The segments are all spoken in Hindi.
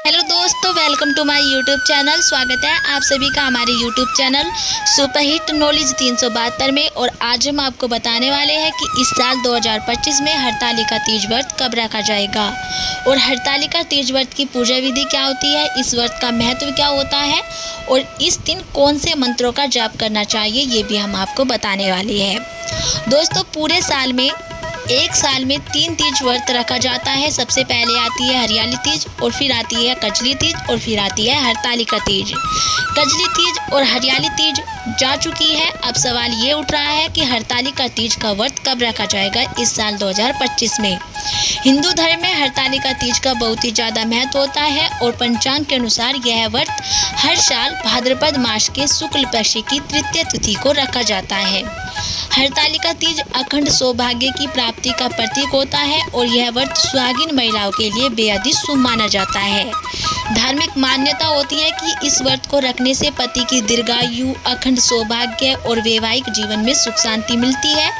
हेलो दोस्तों, welcome to my YouTube channel. स्वागत है आप सभी का हमारे यूट्यूब चैनल सुपरहिट नॉलेज 372 में। और आज हम आपको बताने वाले हैं कि इस साल 2025 में हरतालिका तीज व्रत कब रखा जाएगा और हरतालिका तीज व्रत की पूजा विधि क्या होती है, इस व्रत का महत्व क्या होता है और इस दिन कौन से मंत्रों का जाप करना चाहिए, ये भी हम आपको बताने वाले हैं। दोस्तों, पूरे साल में एक साल में 3 तीज व्रत रखा जाता है। सबसे पहले आती है हरियाली तीज और फिर आती है कजली तीज और फिर आती है हरतालिका तीज। कजली तीज और हरियाली तीज जा चुकी है। अब सवाल ये उठ रहा है कि हरतालिका तीज का व्रत कब रखा जाएगा इस साल 2025 में। हिंदू धर्म में हरतालिका तीज का बहुत ही ज़्यादा महत्व होता है और पंचांग के अनुसार यह व्रत हर साल भाद्रपद मास के शुक्ल पक्ष की तृतीय तिथि को रखा जाता है। हरतालिका तीज अखंड सौभाग्य की प्राप्ति का प्रतीक होता है और यह व्रत सुहागिन महिलाओं के लिए बेहद ही शुभ माना जाता है। धार्मिक मान्यता होती है कि इस व्रत को रखने से पति की दीर्घायु, अखंड सौभाग्य और वैवाहिक जीवन में सुख शांति मिलती है।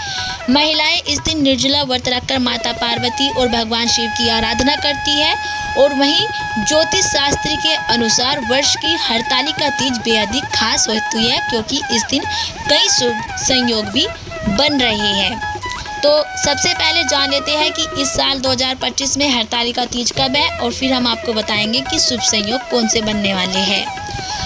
महिलाएं इस दिन निर्जला व्रत रखकर माता पार्वती और भगवान शिव की आराधना करती है। और वहीं ज्योतिष शास्त्र के अनुसार वर्ष की हरतालिका तीज बेहद ही खास होती है क्योंकि इस दिन कई शुभ संयोग भी बन रहे हैं। तो सबसे पहले जान लेते हैं कि इस साल 2025 में हरतालिका तीज कब है और फिर हम आपको बताएंगे कि शुभ संयोग कौन से बनने वाले हैं।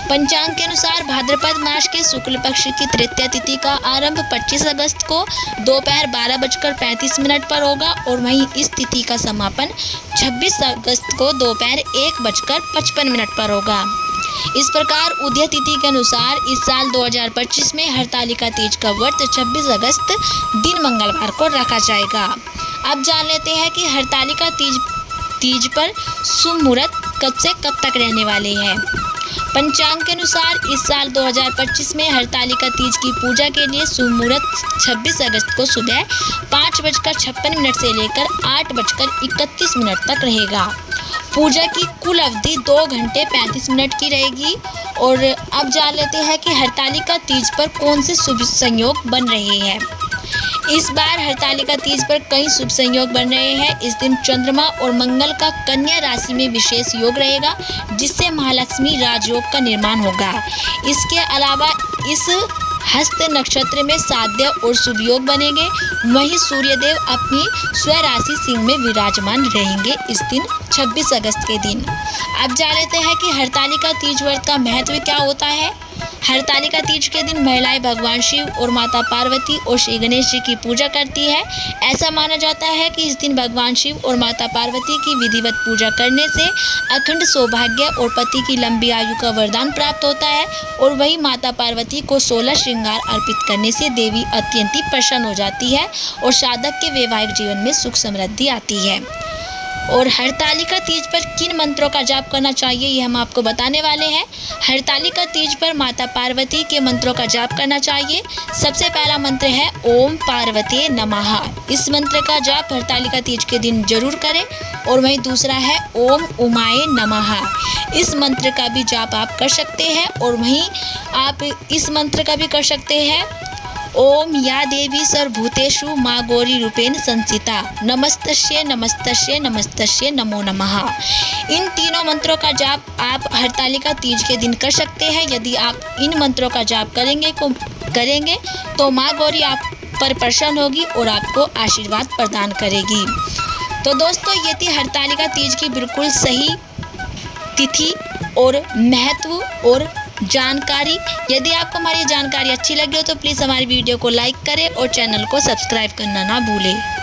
पंचांग के अनुसार भाद्रपद मास के शुक्ल पक्ष की तृतीय तिथि का आरंभ 25 अगस्त को दोपहर 12:35 पर होगा और वहीं इस तिथि का समापन 26 अगस्त को दोपहर 1:55 पर होगा। इस प्रकार उदय तिथि के अनुसार इस साल 2025 में हरतालिका तीज का व्रत 26 अगस्त दिन मंगलवार को रखा जाएगा। अब जान लेते हैं कि हरतालिका तीज पर शुभ मुहूर्त कब से कब तक रहने वाले हैं। पंचांग के अनुसार इस साल 2025 में हरतालिका तीज की पूजा के लिए शुभ मुहूर्त 26 अगस्त को सुबह 5:56 से लेकर 8:31 तक रहेगा। पूजा की कुल अवधि 2 घंटे 35 मिनट की रहेगी। और अब जान लेते हैं कि हरतालिका तीज पर कौन से शुभ संयोग बन रहे हैं। इस बार हरतालिका तीज पर कई शुभ संयोग बन रहे हैं। इस दिन चंद्रमा और मंगल का कन्या राशि में विशेष योग रहेगा जिससे महालक्ष्मी राजयोग का निर्माण होगा। इसके अलावा इस हस्त नक्षत्र में साध्य और शुभ योग बनेंगे। वहीं सूर्यदेव अपनी स्वराशि सिंह में विराजमान रहेंगे इस दिन 26 अगस्त के दिन। अब जान लेते हैं कि हरतालिका तीज व्रत का महत्व क्या होता है। हरतालिका तीज के दिन महिलाएं भगवान शिव और माता पार्वती और श्री गणेश जी की पूजा करती है। ऐसा माना जाता है कि इस दिन भगवान शिव और माता पार्वती की विधिवत पूजा करने से अखंड सौभाग्य और पति की लंबी आयु का वरदान प्राप्त होता है। और वहीं माता पार्वती को 16 श्रृंगार अर्पित करने से देवी अत्यंत ही प्रसन्न हो जाती है और साधक के वैवाहिक जीवन में सुख समृद्धि आती है। और हरतालिका तीज पर किन मंत्रों का जाप करना चाहिए ये हम आपको बताने वाले हैं। हरतालिका तीज पर माता पार्वती के मंत्रों का जाप करना चाहिए। सबसे पहला मंत्र है ओम पार्वती नमः। इस मंत्र का जाप हरतालिका तीज के दिन जरूर करें। और वहीं दूसरा है ओम उमाय नमः। इस मंत्र का भी जाप आप कर सकते हैं। और वहीं आप इस मंत्र का भी कर सकते हैं ओम या देवी सर्वभूतेषु माँ गौरी रूपेण संस्थिता नमस्तस्ये नमस्तस्ये नमस्तस्ये नमो नमः। इन तीनों मंत्रों का जाप आप हरतालिका तीज के दिन कर सकते हैं। यदि आप इन मंत्रों का जाप करेंगे तो माँ गौरी आप पर प्रसन्न होगी और आपको आशीर्वाद प्रदान करेगी। तो दोस्तों, ये थी हरतालिका तीज की बिल्कुल सही तिथि और महत्व और जानकारी। यदि आपको हमारी जानकारी अच्छी लगी हो तो प्लीज़ हमारी वीडियो को लाइक करें और चैनल को सब्सक्राइब करना ना भूलें।